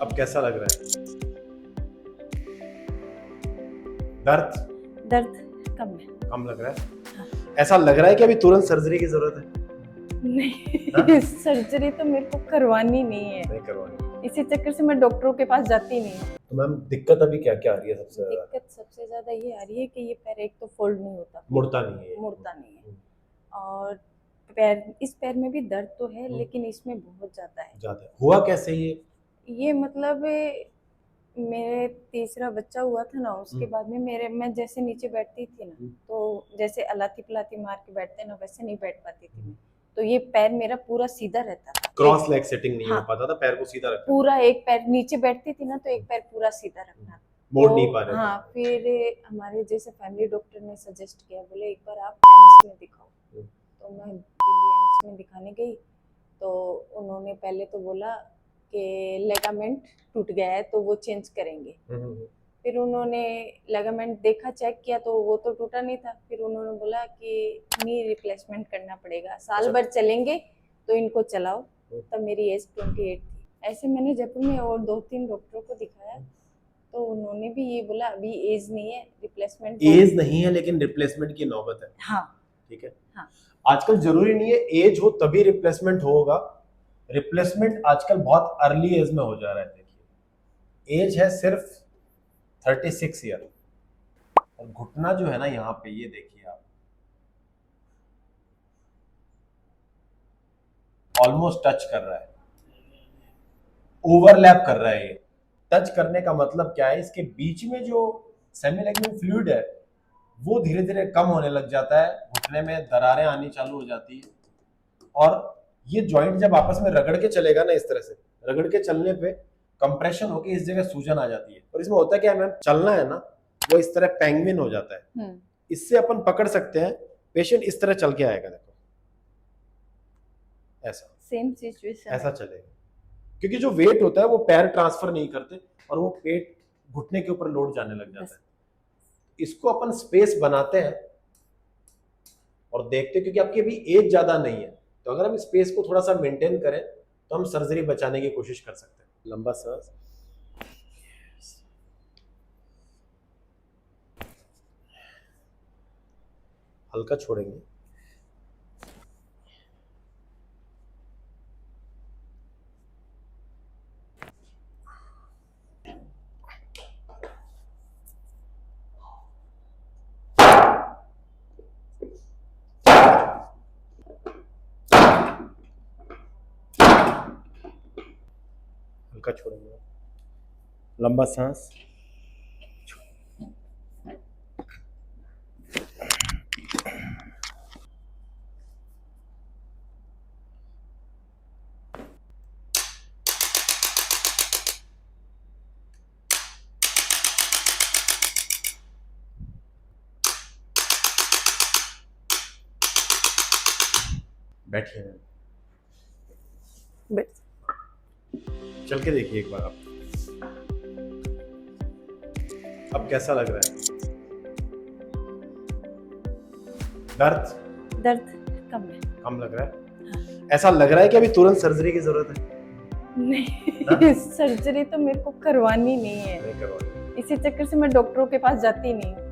अब कैसा लग रहा है? दर्द दर्द कम है। कम लग रहा है? हाँ। ऐसा लग रहा है कि अभी तुरंत सर्जरी की जरूरत है? नहीं सर्जरी तो मेरे को करवानी नहीं है, नहीं करवानी। इसी चक्कर से मैं डॉक्टरों के पास जाती नहीं हूँ। तो मैम दिक्कत अभी क्या क्या आ रही है सबसे ज्यादा? दिक्कत सबसे ज्यादा ये आ रही है कि ये पैर एक तो फोल्ड नहीं होता, मुड़ता नहीं है। मुड़ता नहीं है, और पैर, इस पैर में भी दर्द तो है लेकिन इसमें बहुत ज्यादा है। ज्यादा है। हुआ कैसे ये मतलब मेरे तीसरा बच्चा हुआ था ना, उसके बाद में मैं जैसे नीचे बैठती थी ना, तो जैसे अलाती पलाती मार के बैठते ना, वैसे नहीं बैठ पाती थी मैं। तो ये पैर मेरा पूरा सीधा रहता था, क्रॉस लेग सेटिंग नहीं हाँ, हो पाता था, पैर को सीधा रखना, पूरा एक पैर नीचे बैठती थी ना तो एक पैर पूरा सीधा रखना, मोड़ नहीं पा रहे थे। हाँ, फिर हमारे जैसे फैमिली डॉक्टर ने सजेस्ट किया, बोले एक बार आप एम्स में दिखाओ। तो मैं दिल्ली एम्स में दिखाने गई, तो उन्होंने पहले तो बोला कि लेगामेंट टूट गया है तो वो चेंज करेंगे। फिर उन्होंने लेगामेंट देखा, चेक किया तो वो तो टूटा नहीं था। फिर उन्होंने बोला कि नी रिप्लेसमेंट करना पड़ेगा, साल भर चलेंगे तो इनको चलाओ। तब मेरी एज 28 थी। ऐसे मैंने जयपुर में और 2-3 डॉक्टरों को दिखाया, तो उन्होंने भी ये बोला अभी एज नहीं है, रिप्लेसमेंट एज नहीं है लेकिन रिप्लेसमेंट की नौबत है। हाँ, ठीक है। हाँ। आजकल जरूरी नहीं है एज हो तभी रिप्लेसमेंट होगा। रिप्लेसमेंट आजकल बहुत अर्ली एज में हो जा रहा है। देखिए एज है सिर्फ 36 ईयर, और घुटना जो है ना यहाँ पे, ये देखिए आप, ऑलमोस्ट टच कर रहा है, ओवरलैप कर रहा है। ये टच करने का मतलब क्या है, इसके बीच में जो सेमी-लिग्मेंट फ्लूइड है वो धीरे धीरे कम होने लग जाता है, घुटने में दरारें आनी चालू हो जाती है, और ये जॉइंट जब आपस में रगड़ के चलेगा ना, इस तरह से रगड़ के चलने पे कंप्रेशन होके इस जगह सूजन आ जाती है। और इसमें होता क्या है मैम, चलना है ना, वो इस तरह पेंगुइन हो जाता है। इससे अपन पकड़ सकते हैं, पेशेंट इस तरह चल के आएगा, देखो ऐसा, सेम सिचुएशन ऐसा चलेगा, क्योंकि जो वेट होता है वो पैर ट्रांसफर नहीं करते और वो पेट घुटने के ऊपर लोड जाने लग जाता है। इसको अपन स्पेस बनाते हैं और देखते हैं, क्योंकि आपकी अभी एज ज्यादा नहीं है, तो अगर हम स्पेस को थोड़ा सा मेंटेन करें तो हम सर्जरी बचाने की कोशिश कर सकते हैं। लंबा सांस, हल्का छोड़ेंगे, हल्का छोड़ेंगे, लंबा सांस, बैठिए, चल के देखिए एक बार आप, अब कैसा लग रहा है? दर्द कम है। कम लग रहा है? ऐसा लग रहा है कि अभी तुरंत सर्जरी की जरूरत है? नहीं सर्जरी तो मेरे को करवानी नहीं है, नहीं करवानी। इसी चक्कर से मैं डॉक्टरों के पास जाती नहीं हूँ।